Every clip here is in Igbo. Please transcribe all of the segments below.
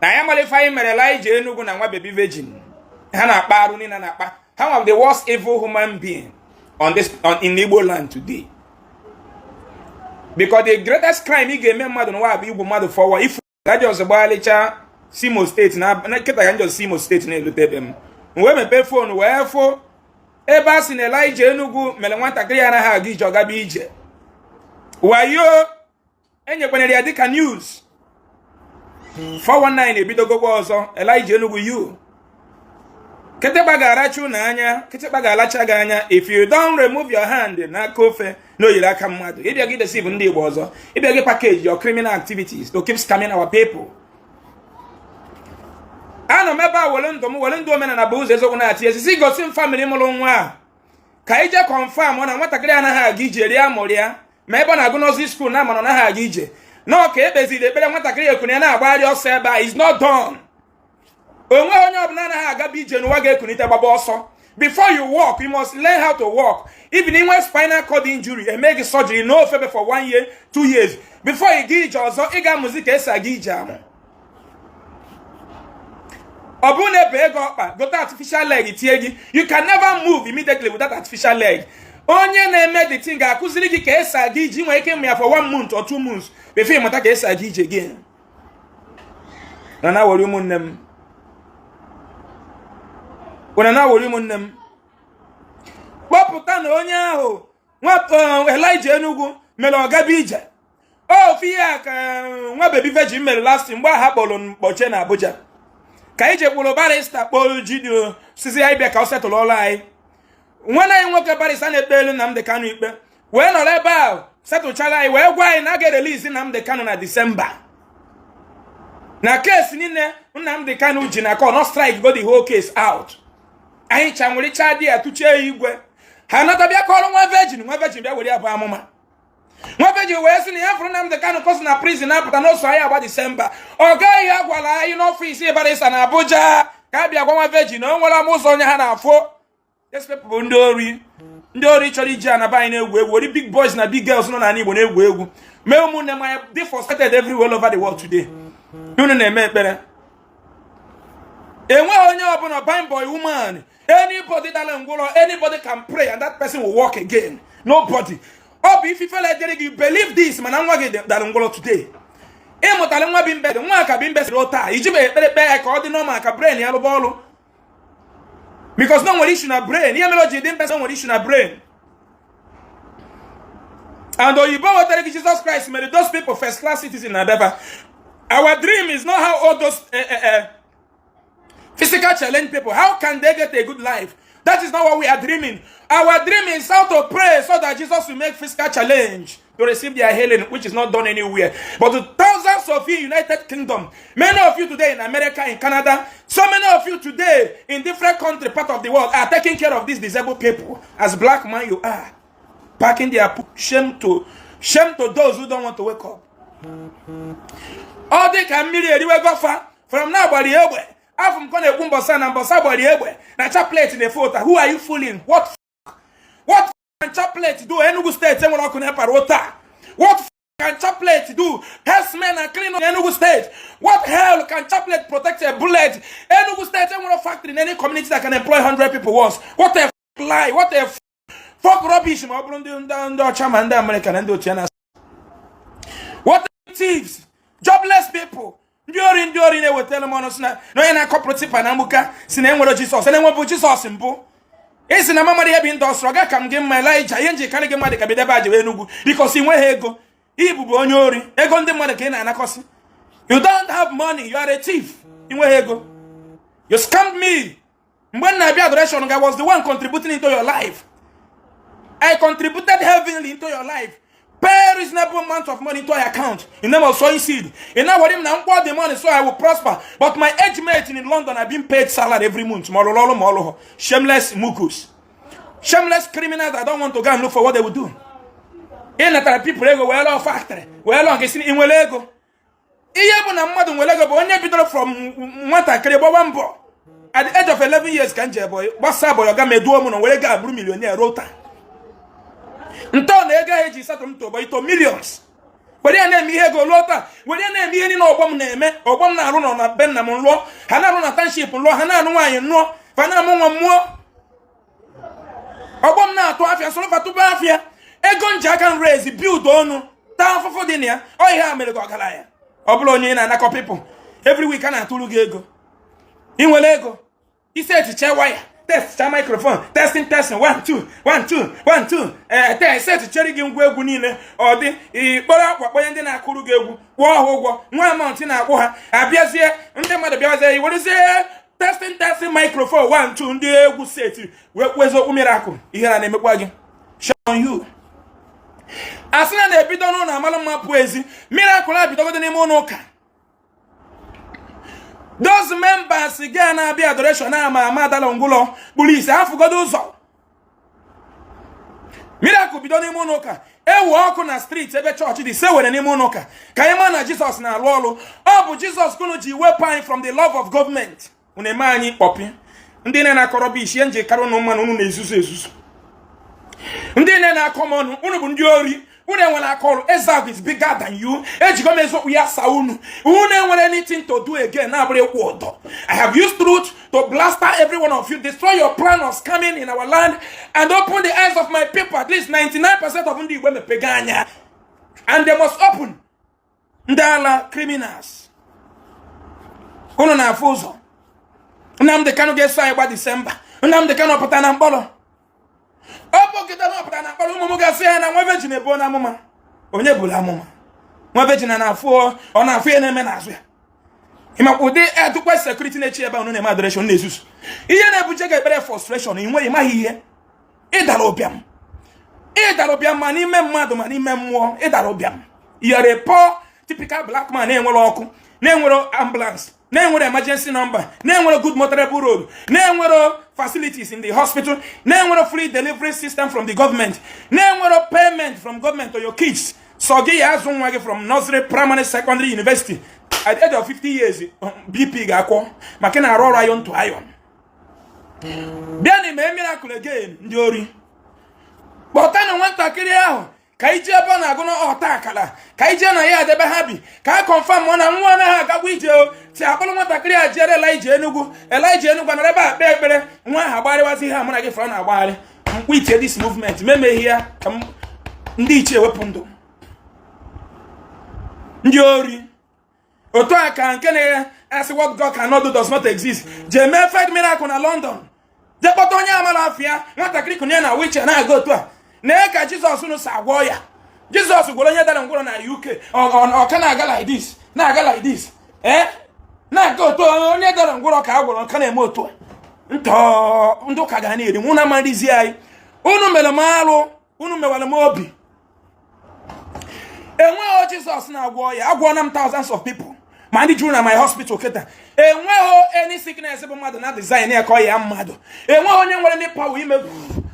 na ya malify mere Elija Enugu na nwababy virgin ha na-akpa arụ ni na-akpa ha are the worst evil human being in Igbo land today. Because the greatest crime he ga-eme mmadụ n'ụwa bụ igbu mmadụ forward. If that just gbalicha Simo State na nkịta ya njọ Simo State na-elute ebe m wee mepee phone wee fụ ebe a sị na Elija Enugu mere nwatakịrị ya anaghị aga ije ọgaba ije wayo enyekwanere ya dịka news 419 ebidogokwa ọzọ Elija Enugu you kịtịkpa ga-aracha unu anya kịtịkpa ga-alacha gị anya if you don't remove your hand n'aka ofe n'oyiri aka mmadụ ịbịa gị deceive ndị Igbo ọzọ ịbịa gị package your criminal activities to keep scamming our people. Ano m ebe a were ndụ omenala bụ ụzọ eziokwu na-achị ezi si gosi m family mụrụ nwa a ka ije confirm na nwatakịrị anaghị aga ije rie amụrụ ya ma ebe ọ na-agụ nọzi school na amara naghị aga ije na ka ekpeziri ekpere nwatakịrị ekwune ya na-agbagharị ọsọ ebe a is not done. Onwe onye ọbụla anaghị agaba ije n'ụwa ga-ekunite gbaba ọsọ. Before you walk, you must learn how to walk. Even in one spinal cord injury, and make surgery no favor for 1 year, 2 years. Before you get your so you got music esa gija. Obune bego go to artificial leg itiegi. You can never move immediately without artificial leg. Onye na-eme the thing akuziri gi ka esa giji nwe ike me for 1 month or 2 months before you mata ka esa giji again. Na wori umunnem. When na wori umunnem. Kpọpụta na onye ahụ Elija Enugu mere ọgaba ije ofi ya ka nwababy virgin mere last mgbe ha kpọrọ mkpọche na Abuja ka ije kpụrụ barista kpọrọ jidio sizi anyị bịa ka ọ setụlụ ọrụ anyị nwanne anyị nwoke barista na-ekpe elu Nnamdi Kanu ikpe wee nọrọ ebe ahụ setụchara anyị wee gwa anyị na a ga-erelease Nnamdi Kanu na Disemba na kesi niile Nnamdi Kanu ji na ka ọ no strike go the whole case out anyị chanwụricha dị ya tụchie igwe ha nata bịa kọrọ nwa virgin bịa were abụ amụma nwa virgin wee sị na ya fụrụ Nnamdi Kanu kọsi na prison apụta n'oso anyị agba Disemba ọ gaghị agwala anyị n'ọfịs barista na Abuja ka a bịa gwa nwa virgin na o nwere ụzọ onye ha na-afụ. These people bụ ndị ori chọrọ iji anaba anyị na-egwu egwu ori big boys na big girls nọ n'ala Igbo na-egwu egwu mee ụmụnne m anya dị frustrated everywhere all over the world today. Unu na-eme ekpere enweghị onye ọbụla bine boy woman anybody that anybody can pray and that person will walk again. Nobody. Oh, if you feel like you believe this, man, I'm working that ngolo today. Emotalenwa bimbe, nwa ka bimbe rota. Ijibe be ka odi normal ka brain ya bolu. Because no one issue na brain. Here melody din person one issue na brain. And you bow to Jesus Christ, made those people first class citizens na better. Our dream is not how all those physical challenge people, how can they get a good life? That is not what we are dreaming. Our dream is how to pray so that Jesus will make physical challenge to receive their healing, which is not done anywhere. But to thousands of you in United Kingdom, many of you today in America, in Canada, so many of you today in different countries, part of the world, are taking care of these disabled people. As black man you are, packing their shame to those who don't want to wake up. All they can merely go far from now, but the I'm going to Gumbosan and Bosabody Ewe. Now, chaplet in the photo. Who are you fooling? What can chaplet do? Enugu State, someone can help Rota. What can chaplet do? Herdsmen and clean on Enugu State. What hell can chaplet protect a bullet? Enugu State, someone factory in any community that can employ 100 people once. What a lie. What a fuck rubbish. What thieves. Jobless people. During they will tell them on us now. No, you're not cooperative and Amuka. Sine wero Jesus. Sine wero Jesus simple. Esi na mama dey be industry. Oga kam give my Elijah. Yenje kan give my de kabida baje we Enugu because he nwe ego. Ibu bu onye ori. Ego ndị mmadụ ka na anakosi. You don't have money. You are a thief. Inwe ego. You scammed me. When I be adoration, I was the one contributing into your life. I contributed heavily into your life. Pay reasonable amount of money into your account in name of sowing seed. And now what now the money so I will prosper. But my age mate in London are being paid salary every month. Shameless mukus. Shameless criminals that don't want to go and look for what they will do. In that people go well off factory. Well on in Welego. Iyabu na mmadụ Welego but onye bidoro from nwata krebo wambo. At the age of 11 years kanje boy. Wasa boy oga meduo mu no Welega aburu millionaire rota. Nto na ega eji satum to boy to millions. were ya na-eme ihe ego lụọ were ya na-eme ihe niile ọgbọ m na-eme. Ọgbọ m na-arụ nọ na be nna m lụọ, ha na-arụ na township lụọ, ha na-arụ nwaanyị nụọ, fa na-amụ nwa mmụọ. Ọgbọ m na-atụ afịa soro fatụba afịa, ego nji aka m raise build ọnụ taa afụfụ dị na ya. Ọ ihe a mere gị ọgaranya. Ọ bụla onye na-anakọ people every week a na-atụrụ gị ego. Ị nwere ego isi etiche waya, test cha microphone, testing 1 2 1 2 1 2 test eticheri gị ngwa egwu niile. Ọ dị ikpọrọ akwa kpọnye ndị na-akụrụ gị egwu, kwụọ ha ụgwọ, nwa amount na-akwụ ha, abịazie ndị mmadụ bịazie iwerezie testing microphone 1 2 ndị egwu seti wee kwezo okwu miracle. Ihe na-emekwa gị show you. Asị na-ebido n'ụlọ amalụ mma pụ ezi, miracle abidogodo n'ime ụlọ ụka. Those members ga na-abịa adoration ama adala ngwụlọ kpụrụ isi afụgodo ụzọ. Miracle bido n'ime ụlọ ụka, ewu ọkụ na street ebe chọọchị dị se were n'ime ụlọ ụka ka anyị ma na Jizọs na-alụ ọrụ. Ọ bụ Jizọs kunu ji wepụ anyị from the love of government. Unu eme anyị kpọpị ndị na-akọrọ bụ isi nje karụ ụnụ mmanụ unu na-ezuzu. Ndị na-akọ m ọnụ unu bụ ndị ori. Unu enwere akọrọ. Ezeaku is bigger than you. Ejike Mbaka ya sa unu. Unu enwere anything to do again na abụrụ ekwu ọdọ. I have used truth to blaster every one of you, destroy your plan of scamming in our land, and open the eyes of my people. At least 99% of ndị Igbo mepega anya, and they must open. Ndị ala criminals. Unu na-afụ ụzọ. Nnamdi Kanu ga-eso anyị gba Disemba. Nnamdi Kanu pụta na mkpọrọ. Ọ bụ kịta na ọpụta na mkpọrọ. Ụmụ m ga-asị ya na nwa Virgin Ebuka na amụma. Onye bụrụ amụma? Nwa Virgin na-afụ ọ na-afụ ya na-eme n'azụ ya. Ịmakwa ụdị edukwa security na-echi ebe unu na-eme adoration na-ezuzu. Ihe na-ebuje ga-ekpere frustration, ịnweghị maghị ihe. Ịdara ụbịam ma n'ime mmadụ ma n'ime mmụọ. Ịdara ụbịam. You're a poor typical black man na-enwere ọkụ, na-enwere ambulance, na-enwere emergency number, na-enwere good motorable road, na-enwere facilities in the hospital, na-enwere free delivery system from the government, na-enwere payment from government to your kids. So gị ya azụ nwa gị from nursery, primary, secondary, university. At the age of 50 years, BP ga-akwọ maka na arụ ọrụ iron to iron. Bịa n'ime miracle again, ndị ori. Kpọta na nwatakịrị ahụ ka ije ebe ọ na-agụ n'ọta akala, ka ije na ya adebe ha bi, ka a confirm na nwa anaghị agagwa ije o. Ti akpọrọ nwatakịrị a jere Elija Enugu nọrọ ebe a kpee ekpere, nwa ahụ agbarịwazi ihe a mụ na gị fọrọ na-agbagharị. Mkpu itie this movement memeghị ya ka ndị ichie wepụ ndụ. Ndị ori otu a ka nke na-asị what God cannot do does not exist. Jee mee fake miracle na London. Jee kpọta onye amala afịa, nwatakịrị kụnye na wheelchair na-aga otu a. Na ka Jizọs unu si agwọ ya. Jizọs gwara onye dara ngwụrọ na UK ọ ka na-aga like this, na-aga like this. Na-aga otu onye dara ngwụrọ ka a gwọrọ nka na-eme otu a. Ndị ụka ga na-eri mụ na amalizi anyị. Unu mere m arụ, unu mewara m obi. Enweghị Jizọs na-agwọ ya, agwọọla m thousands of people. Ma ndị juru na my hospital kịta. Enweghị any sickness bụ mmadụ na design ya ka ọ ya mmadụ. Enweghị onye nwere ndị power ime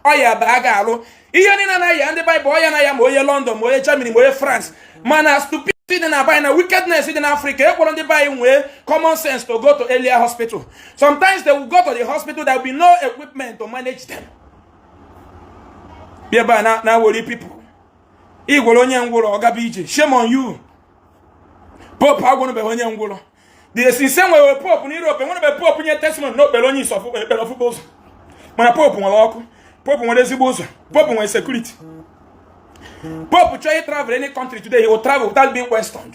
ọya ba ga-alụ. Ihe niile na ya ndị Bible ọya na ya ma onye London ma onye Germany ma onye France. Mana stupidity dị na Bible na wickedness dị na Africa. Ekworo ndị Bible nwee common sense to go to earlier hospital. Sometimes they will go to the hospital, there will be no equipment to manage them. Bịaba na worry people. Igworo onye ngwụrọ ọgaba ije. Shame on you. Pope agwọnụbe onye ngwụrọ. The same way Pope in Europe, enwere Pope nye testimony na okpere onye isọfụ ekpere ọfụkpọ ụzọ. Mana Pope nwere ọkụ. Pope nwere ezigbo ụzọ. Pope nwere security. Pope chọọ travel any country today, he will travel without being questioned.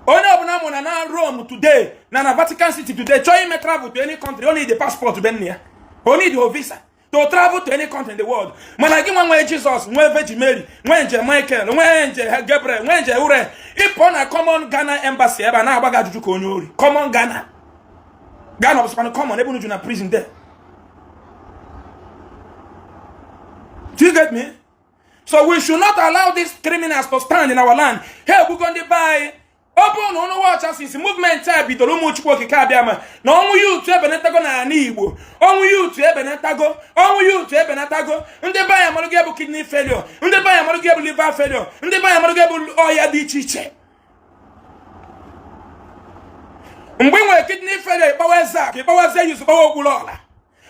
Onye ọbụla mụ na Rome today, na Vatican City today, chọọ ime travel to any country, only the passport ben ya. Only the visa to travel to any country in the world. Mana gị nwe Jesus, nwe Virgin Mary, nwe nje Michael, nwe nje Gabriel, nwe nje Ure. Ịpụ na common Ghana embassy ebe a na-agbaga ajụjụ ka onye ori. Common Ghana. Ghana ọbụsịkwanụ common ebe unu ju na prison there. Do you get me? So we should not allow these criminals to stand in our land. Hey, we're going to buy. Open no watch us since movement time bidoro ụmụ Chukwu okike abịa ma na ọnwụ youth ebenatago na ana Igbo. Ọnwụ youth ebenatago. Ọnwụ youth ebenatago. Ndị be anyị amarụ ga-ebu kidney failure. Ndị be anyị amarụ ga-ebu liver failure. Ndị be anyị amarụ ga-ebu ọya dị iche iche. Mgbe nwere kidney failure ịkpawa Ezeaku, ịkpawa Zeus, ịkpawa Okwuluọla.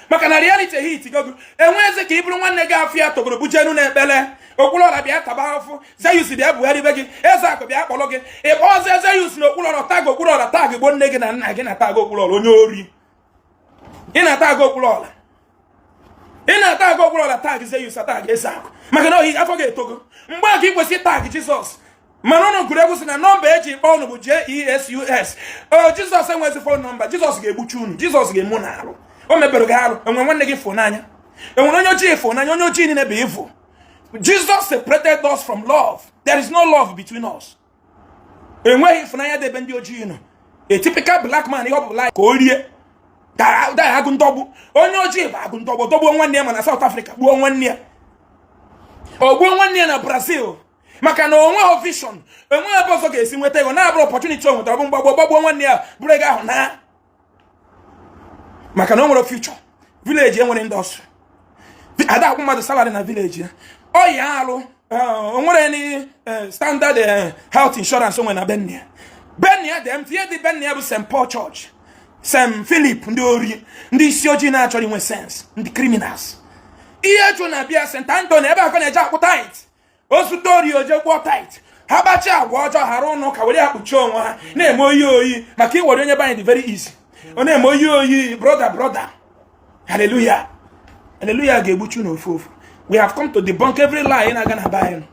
Maka na reality hit gogo enweze ka iburu nwanne gị afịa togoro bujenu na ekpele Okulola bịa taba afụ Zeus bịa Buhari be gị Ezeaku bịa kpọrọ gị ịkpọzie Zeus na Okulola tag Okulola tag gbo nne gị na nna gị na tag Okulola onye ori ị na-tag Okulola ị na-tag Okulola tag Zeus tag Ezeaku maka na ohi afọ ga-etogo mgbe a ka ị kwesịrị tag Jizọs mana ụnụ gụrụ egwu sị na nọmba eji kpọọ ụnụ bụ JESUS Jizọs enwezi fon nọmba Jizọs ga-egbuchi unu Jizọs ga-emu na arụ o mebere gị arụ enwe nwanne gị fụ n'anya enwere onye ojii fụ n'anya onye ojii niile bụ evil Jesus separated us from love. There is no love between us. Enweghị ịfụnanya debe ndị ojii nọ. A typical black man ihe ọ bụ like ka o rie da agụ ndọgbu onye ojii bụ agụ ndọgbu dọgbuo nwanne ya ma na South Africa gbuo nwanne ya o gbuo nwanne ya na Brazil maka na onweghị vision enweghị ebe ọzọ ga-esi nweta ego na-abụrụ opportunity o nwetara bụ gbagbuo nwanne ya bụrụ ego ahụ na maka na o nwere future village enwere industry ada akwụ mmadụ salary na village ya ọ ya alụ o nwere ni standard health insurance onwe na Benia dị MTA dị Benia bụ St. Paul Church St. Philip ndị ori ndị isi ojii na-achọrọ inwe sense ndị criminals ihe chụ na bịa St. Anthony ebe akọ na-eje akwụ tight ozuto ori oje kwụọ tight ha gbachi agwa ọjọọ ghara ụnụ ka were akpuchi onwe ha na-eme oyi maka iwere onye banyị dị very easy ọ na-eme oyi brother hallelujah ga-egbuchi unu ofu we have come to debunk every lie in Agana Bible.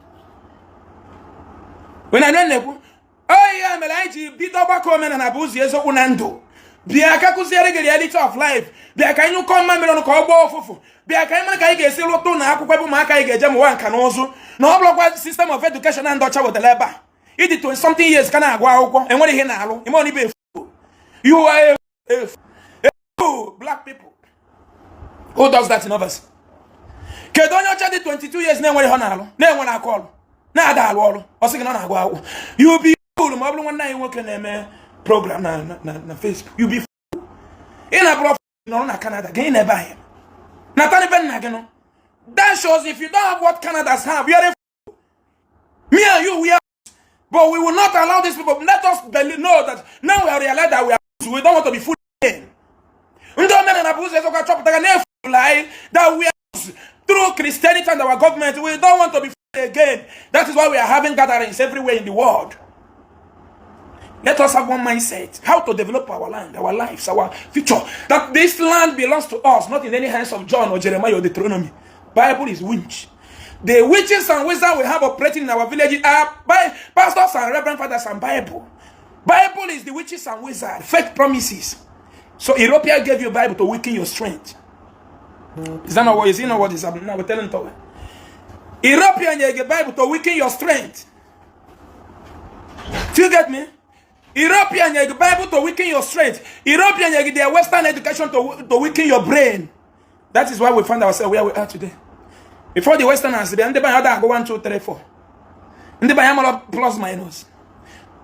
When I know, oh yeah, Melaji, beat up a comment and abuse yes, Unando. Biakakuzi the reality of life. Biaka you come, Mamma, on Kobo, Biaka get a lot of Naku Maka, get Jam one canozo. No block system of education and Dutch with the labor. It did 20 something years, can I go? And what is now? You only be you are a black people. Who does that in others? Kedonyo chadi 22 years na enwere honalo na enwere akọlụ na ada alụ ọrụ ọ sị gị na agwa akwụ you be fool ma ọ bụrụ nwanne anyị nwoke na-eme program na Facebook you be fool ị na bro nọ na Canada gị na ebe ahụ na tani ben na gị no that shows if you don't have what Canada's have you are a fool me and you we are but we will not allow these people let us know that now we are realized that we don't want to be fool again ndo men na buze so ka chop daga na lie that we are through Christianity and our government, we don't want to be free again. That is why we are having gatherings everywhere in the world. Let us have one mindset. How to develop our land, our lives, our future. That this land belongs to us, not in any hands of John or Jeremiah or Deuteronomy. Bible is witch. The witches and wizards we have operating in our villages are by pastors and reverend fathers and Bible. Bible is the witches and wizards, fake promises. So European gave you Bible to weaken your strength. Is that not what is you know what is happening now? We're telling you. European you get Bible to weaken your strength. Do you get me? European you get Bible to weaken your strength. European you get their Western education to weaken your brain. That is why we find ourselves where we are today. Before the Westerners, they go 1, 2, 3, 4. And they buy plus minus.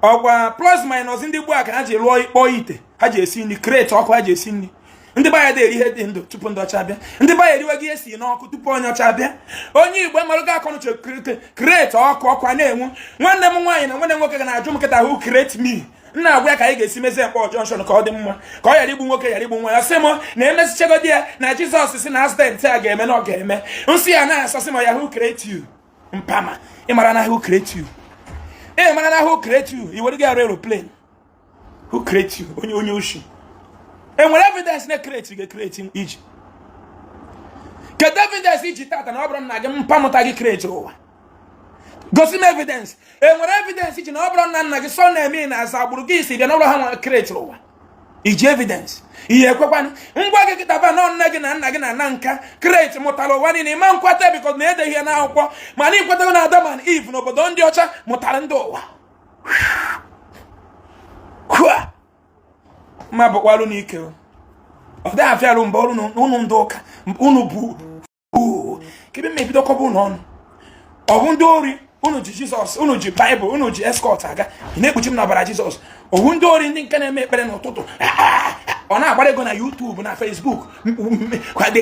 Or plus minus in the work and haji loite. Haji seen the crate or haji seen. Ndị baya dị ihe dị ndụ tupu ndị ọcha bịa ndị baya eriwe gị esi n'ọkụ tupu onye ọcha bịa onye Igbo mara ga akọ n'uche create ọkụ na-enwu nwanne m nwaanyị na nwanne nwoke ga na-ajụ m nkịta who create me nna agwa ya ka anyị ga-esi mezie mkpọ junction ka ọ dị mma ka ọ ghara igbu nwoke ghara igbu nwa ya sị m na emesichagodi ya na Jizọs si na accident a ga-eme na ọ ga-eme nsị ya na-asọsị ma ya who create you mpama ịmara na who create you ịmara na who create you i were gị arụ aeroplane who create you onye oshi and when evidence na create you create in Egypt. Get evidence Egypt that na obron na ge mpamuta ge create owa. Go see evidence. And when evidence Egypt na obron na ge so na eme na azagburu ge isi ge na obron ha create owa. Iji evidence. Iye kwekwan ngwa ge kitaba na nna ge na nna ge na nka create mutalo wani ni man kwata because na ede here na akwụkwọ ma ni kwata na Adam and Eve no bodo ndị ọcha mutara ndị ụwa. Kwa ma bọkwalụ n'ike ọ dị afịalụ mgbe ọrụ unu ndị ụka unu bụ kebe mebido kọba unu ọnụ ọ bụ ndị ori unu ji Jizọs unu ji Bible unu ji escort aga na-ekpuchi m n'ọbara Jizọs ọ bụ ndị ori ndị nke na-eme ekpere n'ụtụtụ ọ na-agbara ego na YouTube na Facebook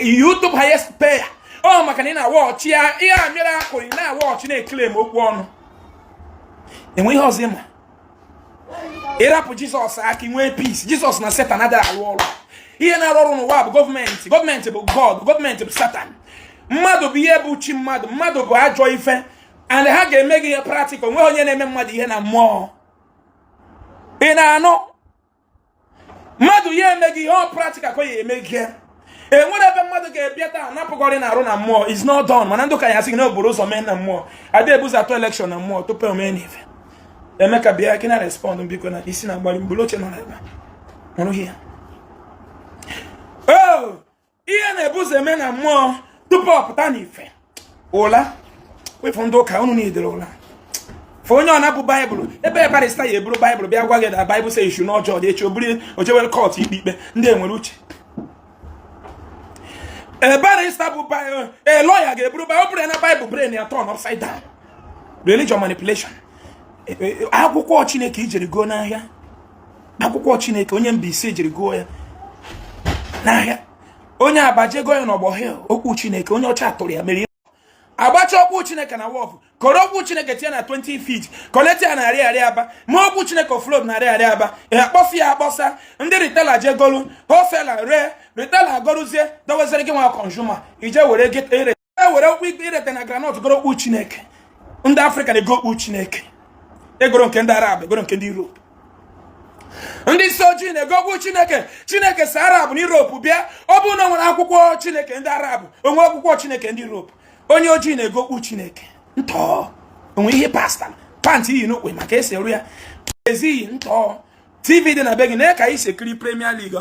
YouTube highest payer ọ maka na ị na-awọchị ya ihe a mere akụrụ ị na-awọchị na-ekele m okwu ọnụ enwe ihe ọzọ ịma ịrapụ Jizọs aka nwee peace Jizọs na Satan adịghị alụ ọrụ ihe na-arụ ọrụ n'ụwa bụ gọọmenti bụ God gọọmenti bụ Satan Mmadu bụ ihe bụ chi mmadu. Mmadu bụ ajọ ife. And ha ga-eme gị ihe practical. Nwe onye na-eme mmadu ihe na mmụọ. Ị na-anụ? Mmadu ya eme gị ihe ọ practical ka ya eme gị. Enwere ebe mmadu ga-ebịa taa napụgọrị na arụ na mmụọ. Is not done. Mana ndụ ka ya sị gị na oburu ụzọ mee na mmụọ. Ada ebuza atụ election na mmụọ tupu ome n'ife. Emeka bịa kina respond biko na isi na agbali mgbulu oche nọ n'ebe. Ọnụ hia. Oh, ihe na-ebuza eme na mmụọ tupu ọ pụta n'ife. Ụla. Wefu ndị ụka unu niile ụla. For onye ọ na-abụ Bible, ebe barista ya eburu Bible bịa gwa gị na Bible say you should not judge. Echi oburu ojewel court ikpe ndị enwere uche. Barista bụ lawyer ga-eburu Bible na Bible brain ya turn upside down. Religion manipulation. Akwụkwọ Chineke ijiri go n'ahịa. Akwụkwọ Chineke onye Mbaise ejiri go ya n'ahịa. Onye abaje go ya n'ọgbọ hill okwu Chineke onye ọcha atụrụ ya mere agbacha okwu Chineke na wọf kọrọ okwu Chineke tie na 20 feet koleti ya na arị aba ma okwu Chineke float na arị aba akpọsi ya akpọsa ndị retailer je golu wholesaler re retailer goruzie dowezere gị nwa consumer ije were get ere were okwu irete na granite goro okwu Chineke ndị Africa na-ego okwu Chineke egoro nke ndị Arab egoro nke ndị Europe ndị soji na-ego okwu Chineke sa Arab na Europe bịa ọ bụ na nwere akwụkwọ Chineke ndị Arab onwe akwụkwọ Chineke ndị Europe onye ojii na-ego okwu Chineke ntọ onwe ihe pasta pant iyi n'okwe maka esi eru ya ezi ntọ TV dị na be gị na ka isi ekiri Premier League